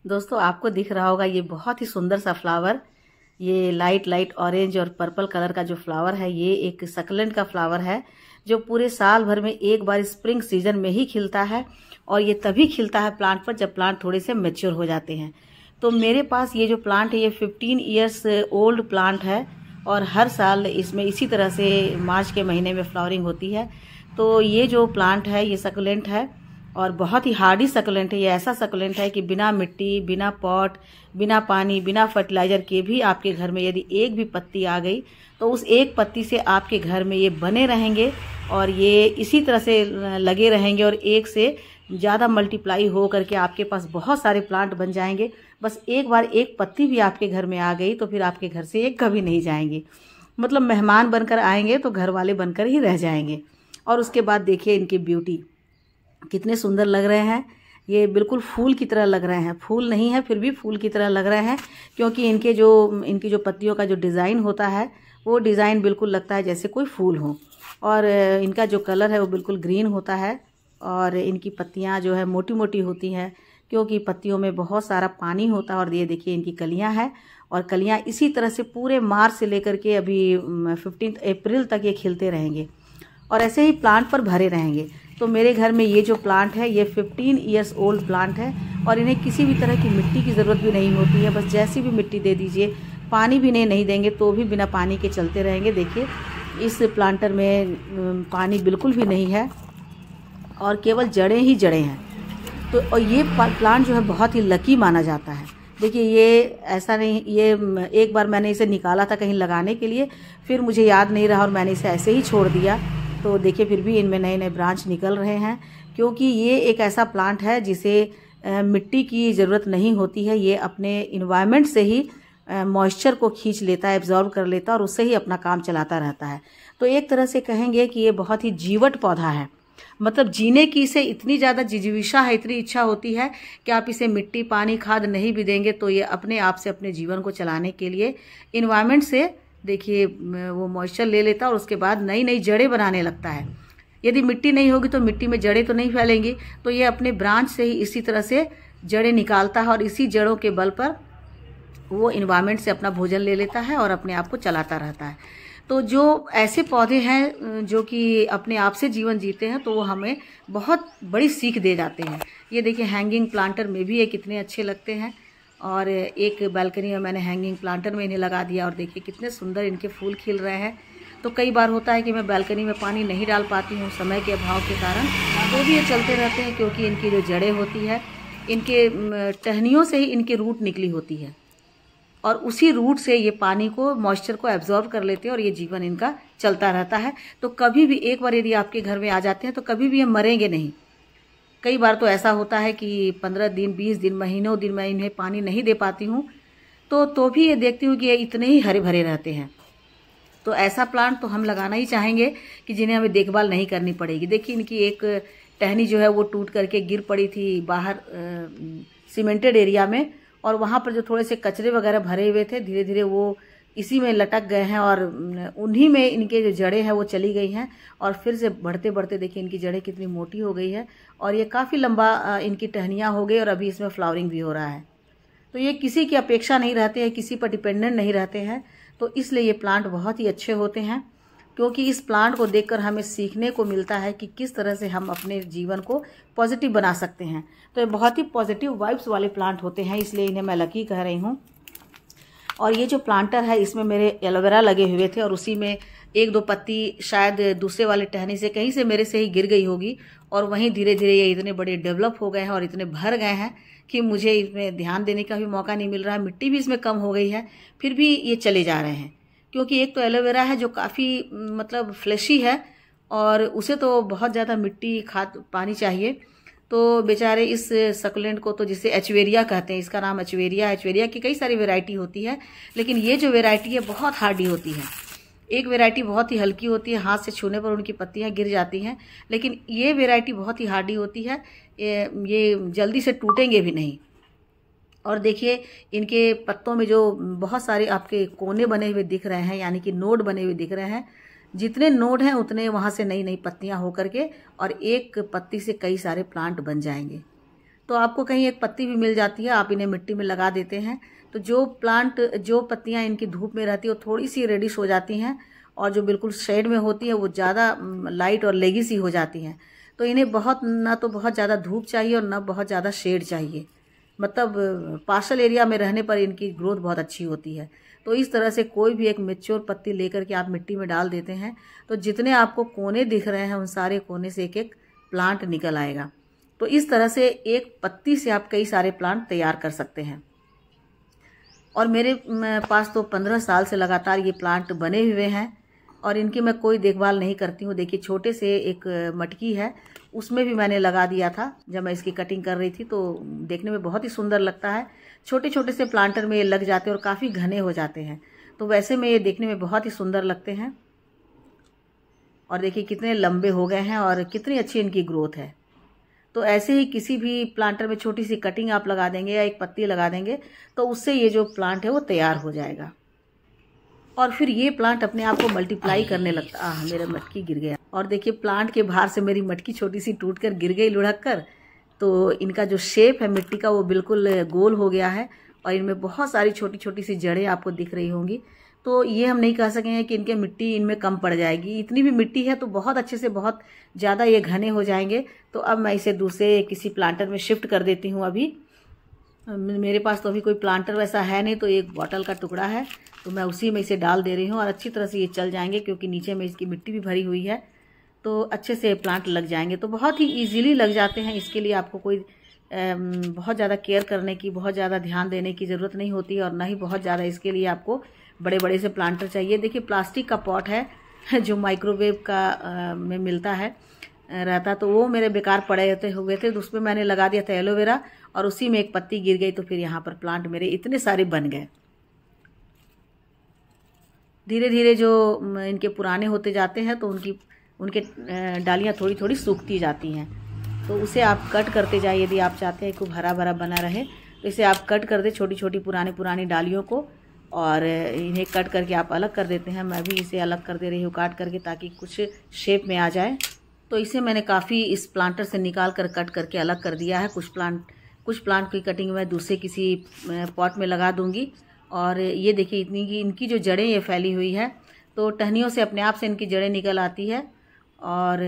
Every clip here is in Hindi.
दोस्तों आपको दिख रहा होगा ये बहुत ही सुंदर सा फ्लावर। ये लाइट लाइट ऑरेंज और पर्पल कलर का जो फ्लावर है, ये एक सकलेंट का फ्लावर है जो पूरे साल भर में एक बार स्प्रिंग सीजन में ही खिलता है। और ये तभी खिलता है प्लांट पर जब प्लांट थोड़े से मैच्योर हो जाते हैं। तो मेरे पास ये जो प्लांट है ये 15 ईयर्स ओल्ड प्लांट है और हर साल इसमें इसी तरह से मार्च के महीने में फ्लावरिंग होती है। तो ये जो प्लांट है ये सकलेंट है और बहुत ही हार्डी सकलेंट है। ये ऐसा सकलेंट है कि बिना मिट्टी, बिना पॉट, बिना पानी, बिना फर्टिलाइजर के भी आपके घर में यदि एक भी पत्ती आ गई तो उस एक पत्ती से आपके घर में ये बने रहेंगे और ये इसी तरह से लगे रहेंगे और एक से ज़्यादा मल्टीप्लाई हो करके आपके पास बहुत सारे प्लांट बन जाएंगे। बस एक बार एक पत्ती भी आपके घर में आ गई तो फिर आपके घर से ये कभी नहीं जाएंगे। मतलब मेहमान बनकर आएंगे तो घर वाले बनकर ही रह जाएंगे। और उसके बाद देखिए इनकी ब्यूटी कितने सुंदर लग रहे हैं। ये बिल्कुल फूल की तरह लग रहे हैं। फूल नहीं है फिर भी फूल की तरह लग रहे हैं, क्योंकि इनकी जो पत्तियों का जो डिज़ाइन होता है वो डिज़ाइन बिल्कुल लगता है जैसे कोई फूल हो। और इनका जो कलर है वो बिल्कुल ग्रीन होता है और इनकी पत्तियां जो है मोटी मोटी होती हैं, क्योंकि पत्तियों में बहुत सारा पानी होता है। और ये देखिए इनकी कलियां हैं और कलियां इसी तरह से पूरे मार्च से लेकर के अभी 15 अप्रैल तक ये खिलते रहेंगे और ऐसे ही प्लांट पर भरे रहेंगे। तो मेरे घर में ये जो प्लांट है ये 15 ईयर्स ओल्ड प्लांट है और इन्हें किसी भी तरह की मिट्टी की ज़रूरत भी नहीं होती है। बस जैसी भी मिट्टी दे दीजिए, पानी भी नहीं देंगे तो भी बिना पानी के चलते रहेंगे। देखिए इस प्लांटर में पानी बिल्कुल भी नहीं है और केवल जड़ें ही जड़ें हैं। तो और ये प्लांट जो है बहुत ही लकी माना जाता है। देखिए ये ऐसा नहीं, ये एक बार मैंने इसे निकाला था कहीं लगाने के लिए, फिर मुझे याद नहीं रहा और मैंने इसे ऐसे ही छोड़ दिया। तो देखिए फिर भी इनमें नए नए ब्रांच निकल रहे हैं, क्योंकि ये एक ऐसा प्लांट है जिसे मिट्टी की ज़रूरत नहीं होती है। ये अपने इन्वायरमेंट से ही मॉइस्चर को खींच लेता है, एब्जॉर्ब कर लेता है और उससे ही अपना काम चलाता रहता है। तो एक तरह से कहेंगे कि ये बहुत ही जीवट पौधा है। मतलब जीने की इसे इतनी ज़्यादा जिजीविषा है, इतनी इच्छा होती है कि आप इसे मिट्टी, पानी, खाद नहीं भी देंगे तो ये अपने आप से अपने जीवन को चलाने के लिए इन्वायरमेंट से देखिए वो मॉइस्चर ले लेता है और उसके बाद नई नई जड़ें बनाने लगता है। यदि मिट्टी नहीं होगी तो मिट्टी में जड़ें तो नहीं फैलेंगी, तो ये अपने ब्रांच से ही इसी तरह से जड़ें निकालता है और इसी जड़ों के बल पर वो इन्वायरमेंट से अपना भोजन ले लेता है और अपने आप को चलाता रहता है। तो जो ऐसे पौधे हैं जो कि अपने आप से जीवन जीते हैं तो वो हमें बहुत बड़ी सीख दे जाते हैं। ये देखिए हैंगिंग प्लांटर में भी ये कितने अच्छे लगते हैं और एक बालकनी में मैंने हैंगिंग प्लांटर में इन्हें लगा दिया और देखिए कितने सुंदर इनके फूल खिल रहे हैं। तो कई बार होता है कि मैं बालकनी में पानी नहीं डाल पाती हूँ समय के अभाव के कारण, तो भी ये चलते रहते हैं, क्योंकि इनकी जो जड़ें होती है इनके टहनियों से ही इनकी रूट निकली होती है और उसी रूट से ये पानी को, मॉइस्चर को एब्जॉर्ब कर लेते हैं और ये जीवन इनका चलता रहता है। तो कभी भी एक बार यदि आपके घर में आ जाते हैं तो कभी भी ये मरेंगे नहीं। कई बार तो ऐसा होता है कि 15 दिन, 20 दिन, महीनों दिन मैं इन्हें पानी नहीं दे पाती हूँ, तो भी ये देखती हूँ कि ये इतने ही हरे भरे रहते हैं। तो ऐसा प्लांट तो हम लगाना ही चाहेंगे कि जिन्हें हमें देखभाल नहीं करनी पड़ेगी। देखिए इनकी एक टहनी जो है वो टूट करके गिर पड़ी थी बाहर सीमेंटेड एरिया में, और वहाँ पर जो थोड़े से कचरे वगैरह भरे हुए थे धीरे धीरे वो इसी में लटक गए हैं और उन्हीं में इनके जो जड़ें हैं वो चली गई हैं और फिर से बढ़ते बढ़ते देखिए इनकी जड़ें कितनी मोटी हो गई है और ये काफ़ी लंबा इनकी टहनियाँ हो गई और अभी इसमें फ्लावरिंग भी हो रहा है। तो ये किसी की अपेक्षा नहीं रहते हैं, किसी पर डिपेंडेंट नहीं रहते हैं, तो इसलिए ये प्लांट बहुत ही अच्छे होते हैं। क्योंकि इस प्लांट को देखकर हमें सीखने को मिलता है कि किस तरह से हम अपने जीवन को पॉजिटिव बना सकते हैं। तो ये बहुत ही पॉजिटिव वाइब्स वाले प्लांट होते हैं, इसलिए इन्हें मैं लकी कह रही हूँ। और ये जो प्लांटर है इसमें मेरे एलोवेरा लगे हुए थे और उसी में एक दो पत्ती शायद दूसरे वाले टहनी से कहीं से मेरे से ही गिर गई होगी और वहीं धीरे धीरे ये इतने बड़े डेवलप हो गए हैं और इतने भर गए हैं कि मुझे इसमें ध्यान देने का भी मौका नहीं मिल रहा है। मिट्टी भी इसमें कम हो गई है, फिर भी ये चले जा रहे हैं। क्योंकि एक तो एलोवेरा है जो काफ़ी मतलब फ्लैशी है और उसे तो बहुत ज़्यादा मिट्टी, खाद, पानी चाहिए। तो बेचारे इस सकलेंट को तो जिसे एचवेरिया कहते हैं, इसका नाम एचवेरिया है। एचवेरिया की कई सारी वैरायटी होती है, लेकिन ये जो वैरायटी है बहुत हार्डी होती है। एक वैरायटी बहुत ही हल्की होती है, हाथ से छूने पर उनकी पत्तियां गिर जाती हैं, लेकिन ये वैरायटी बहुत ही हार्डी होती है। ये जल्दी से टूटेंगे भी नहीं। और देखिए इनके पत्तों में जो बहुत सारे आपके कोने बने हुए दिख रहे हैं, यानी कि नोड बने हुए दिख रहे हैं, जितने नोड हैं उतने वहाँ से नई नई पत्तियाँ होकर के और एक पत्ती से कई सारे प्लांट बन जाएंगे। तो आपको कहीं एक पत्ती भी मिल जाती है, आप इन्हें मिट्टी में लगा देते हैं तो जो पत्तियां इनकी धूप में रहती है वो थोड़ी सी रेडिश हो जाती हैं, और जो बिल्कुल शेड में होती है वो ज़्यादा लाइट और लेगी सी हो जाती हैं। तो इन्हें ना तो बहुत ज़्यादा धूप चाहिए और ना बहुत ज़्यादा शेड चाहिए, मतलब पार्शल एरिया में रहने पर इनकी ग्रोथ बहुत अच्छी होती है। तो इस तरह से कोई भी एक मैच्योर पत्ती लेकर के आप मिट्टी में डाल देते हैं तो जितने आपको कोने दिख रहे हैं उन सारे कोने से एक एक प्लांट निकल आएगा। तो इस तरह से एक पत्ती से आप कई सारे प्लांट तैयार कर सकते हैं। और मेरे पास तो 15 साल से लगातार ये प्लांट बने हुए हैं और इनकी मैं कोई देखभाल नहीं करती हूँ। देखिए छोटे से एक मटकी है, उसमें भी मैंने लगा दिया था जब मैं इसकी कटिंग कर रही थी, तो देखने में बहुत ही सुंदर लगता है। छोटे छोटे से प्लांटर में ये लग जाते हैं और काफ़ी घने हो जाते हैं, तो वैसे में ये देखने में बहुत ही सुंदर लगते हैं। और देखिए कितने लंबे हो गए हैं और कितनी अच्छी इनकी ग्रोथ है। तो ऐसे ही किसी भी प्लांटर में छोटी सी कटिंग आप लगा देंगे या एक पत्ती लगा देंगे तो उससे ये जो प्लांट है वो तैयार हो जाएगा और फिर ये प्लांट अपने आप को मल्टीप्लाई करने लगता। मेरा मटकी गिर गया और देखिए प्लांट के बाहर से मेरी मटकी छोटी सी टूट कर गिर गई लुढ़क कर। तो इनका जो शेप है मिट्टी का वो बिल्कुल गोल हो गया है और इनमें बहुत सारी छोटी छोटी सी जड़ें आपको दिख रही होंगी। तो ये हम नहीं कह सकेंगे कि इनके मिट्टी इनमें कम पड़ जाएगी, इतनी भी मिट्टी है तो बहुत अच्छे से बहुत ज़्यादा ये घने हो जाएंगे। तो अब मैं इसे दूसरे किसी प्लांटर में शिफ्ट कर देती हूँ। अभी मेरे पास तो अभी कोई प्लांटर वैसा है नहीं, तो एक बॉटल का टुकड़ा है तो मैं उसी में इसे डाल दे रही हूँ और अच्छी तरह से ये चल जाएंगे क्योंकि नीचे में इसकी मिट्टी भी भरी हुई है, तो अच्छे से प्लांट लग जाएंगे। तो बहुत ही ईजीली लग जाते हैं, इसके लिए आपको कोई बहुत ज़्यादा केयर करने की, बहुत ज़्यादा ध्यान देने की ज़रूरत नहीं होती और ना ही बहुत ज़्यादा इसके लिए आपको बड़े बड़े से प्लांटर चाहिए। देखिए प्लास्टिक का पॉट है जो माइक्रोवेव का में मिलता है रहता, तो वो मेरे बेकार पड़े हुए थे, तो उसमें मैंने लगा दिया था एलोवेरा और उसी में एक पत्ती गिर गई, तो फिर यहाँ पर प्लांट मेरे इतने सारे बन गए। धीरे धीरे जो इनके पुराने होते जाते हैं तो उनके डालियाँ थोड़ी थोड़ी सूखती जाती हैं, तो उसे आप कट करते जाइए। यदि आप चाहते हैं खूब हरा भरा बना रहे तो इसे आप कट कर दे छोटी छोटी पुरानी डालियों को और इन्हें कट करके आप अलग कर देते हैं। मैं भी इसे अलग कर दे रही हूँ काट करके ताकि कुछ शेप में आ जाए। तो इसे मैंने काफ़ी इस प्लांटर से निकाल कर कट करके अलग कर दिया है। कुछ प्लांट की कटिंग मैं दूसरे किसी पॉट में लगा दूंगी। और ये देखिए इनकी जो जड़ें ये फैली हुई है, तो टहनियों से अपने आप से इनकी जड़ें निकल आती है और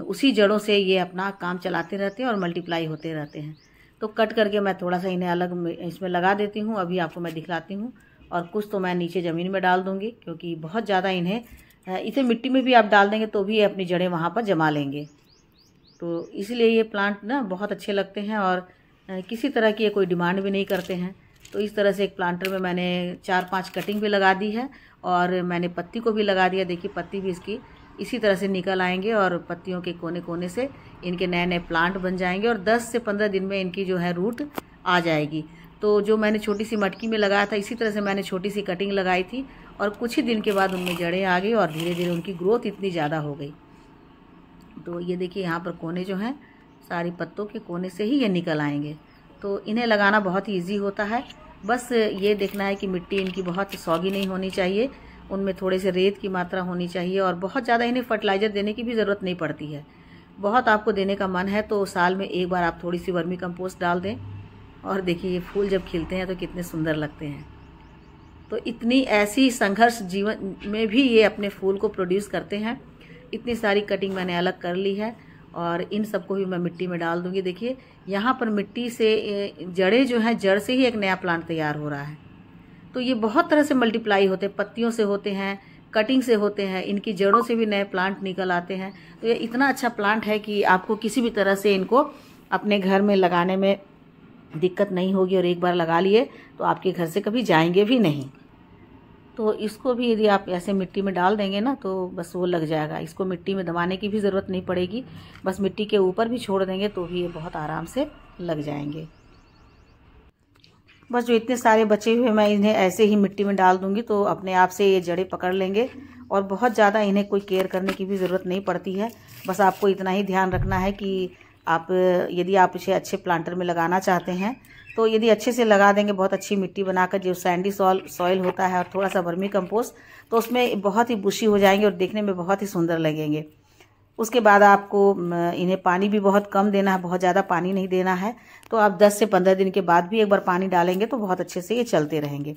उसी जड़ों से ये अपना काम चलाते रहते हैं और मल्टीप्लाई होते रहते हैं। तो कट करके मैं थोड़ा सा इन्हें अलग इसमें लगा देती हूँ, अभी आपको मैं दिखलाती हूँ। और कुछ तो मैं नीचे ज़मीन में डाल दूँगी क्योंकि बहुत ज़्यादा इसे मिट्टी में भी आप डाल देंगे तो भी ये अपनी जड़ें वहाँ पर जमा लेंगे। तो इसलिए ये प्लांट ना बहुत अच्छे लगते हैं और किसी तरह की ये कोई डिमांड भी नहीं करते हैं। तो इस तरह से एक प्लांटर में मैंने 4-5 कटिंग भी लगा दी है और मैंने पत्ती को भी लगा दिया। देखिए पत्ती भी इसकी इसी तरह से निकल आएंगे और पत्तियों के कोने कोने से इनके नए नए प्लांट बन जाएंगे और 10 से 15 दिन में इनकी जो है रूट आ जाएगी। तो जो मैंने छोटी सी मटकी में लगाया था इसी तरह से मैंने छोटी सी कटिंग लगाई थी और कुछ ही दिन के बाद उनमें जड़ें आ गई और धीरे धीरे उनकी ग्रोथ इतनी ज़्यादा हो गई। तो ये देखिए यहाँ पर कोने जो हैं सारी पत्तों के कोने से ही ये निकल आएंगे। तो इन्हें लगाना बहुत ही ईजी होता है, बस ये देखना है कि मिट्टी इनकी बहुत सौगी नहीं होनी चाहिए, उनमें थोड़े से रेत की मात्रा होनी चाहिए और बहुत ज़्यादा इन्हें फर्टिलाइज़र देने की भी ज़रूरत नहीं पड़ती है। बहुत आपको देने का मन है तो साल में एक बार आप थोड़ी सी वर्मी कंपोस्ट डाल दें और देखिए ये फूल जब खिलते हैं तो कितने सुंदर लगते हैं। तो इतनी ऐसी संघर्ष जीवन में भी ये अपने फूल को प्रोड्यूस करते हैं। इतनी सारी कटिंग मैंने अलग कर ली है और इन सबको भी मैं मिट्टी में डाल दूंगी। देखिए यहाँ पर मिट्टी से जड़ें जो हैं, जड़ से ही एक नया प्लांट तैयार हो रहा है। तो ये बहुत तरह से मल्टीप्लाई होते हैं, पत्तियों से होते हैं, कटिंग से होते हैं, इनकी जड़ों से भी नए प्लांट निकल आते हैं। तो ये इतना अच्छा प्लांट है कि आपको किसी भी तरह से इनको अपने घर में लगाने में दिक्कत नहीं होगी और एक बार लगा लिए तो आपके घर से कभी जाएंगे भी नहीं। तो इसको भी यदि आप ऐसे मिट्टी में डाल देंगे ना तो बस वो लग जाएगा। इसको मिट्टी में दबाने की भी ज़रूरत नहीं पड़ेगी, बस मिट्टी के ऊपर भी छोड़ देंगे तो भी ये बहुत आराम से लग जाएंगे। बस जो इतने सारे बचे हुए मैं इन्हें ऐसे ही मिट्टी में डाल दूंगी तो अपने आप से ये जड़ें पकड़ लेंगे और बहुत ज़्यादा इन्हें कोई केयर करने की भी ज़रूरत नहीं पड़ती है। बस आपको इतना ही ध्यान रखना है कि यदि आप इसे अच्छे प्लांटर में लगाना चाहते हैं तो यदि अच्छे से लगा देंगे, बहुत अच्छी मिट्टी बनाकर, जो सैंडी सॉइल होता है और थोड़ा सा वर्मी कंपोस्ट, तो उसमें बहुत ही बुशी हो जाएंगे और देखने में बहुत ही सुंदर लगेंगे। उसके बाद आपको इन्हें पानी भी बहुत कम देना है, बहुत ज़्यादा पानी नहीं देना है। तो आप 10 से 15 दिन के बाद भी एक बार पानी डालेंगे तो बहुत अच्छे से ये चलते रहेंगे।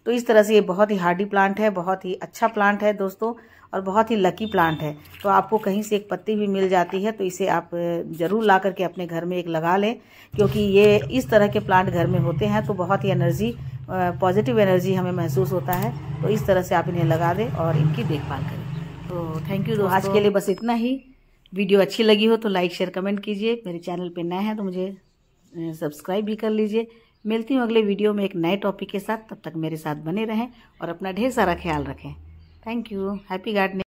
तो इस तरह से ये बहुत ही हार्डी प्लांट है, बहुत ही अच्छा प्लांट है दोस्तों, और बहुत ही लकी प्लांट है। तो आपको कहीं से एक पत्ती भी मिल जाती है तो इसे आप ज़रूर ला करके अपने घर में एक लगा लें, क्योंकि ये इस तरह के प्लांट घर में होते हैं तो बहुत ही एनर्जी, पॉजिटिव एनर्जी हमें महसूस होता है। तो इस तरह से आप इन्हें लगा दें और इनकी देखभाल करें। तो थैंक यू दोस्तों, आज के लिए बस इतना ही। वीडियो अच्छी लगी हो तो लाइक शेयर कमेंट कीजिए। मेरे चैनल पे नए हैं तो मुझे सब्सक्राइब भी कर लीजिए। मिलती हूँ अगले वीडियो में एक नए टॉपिक के साथ। तब तक मेरे साथ बने रहें और अपना ढेर सारा ख्याल रखें। Thank you. Happy gardening.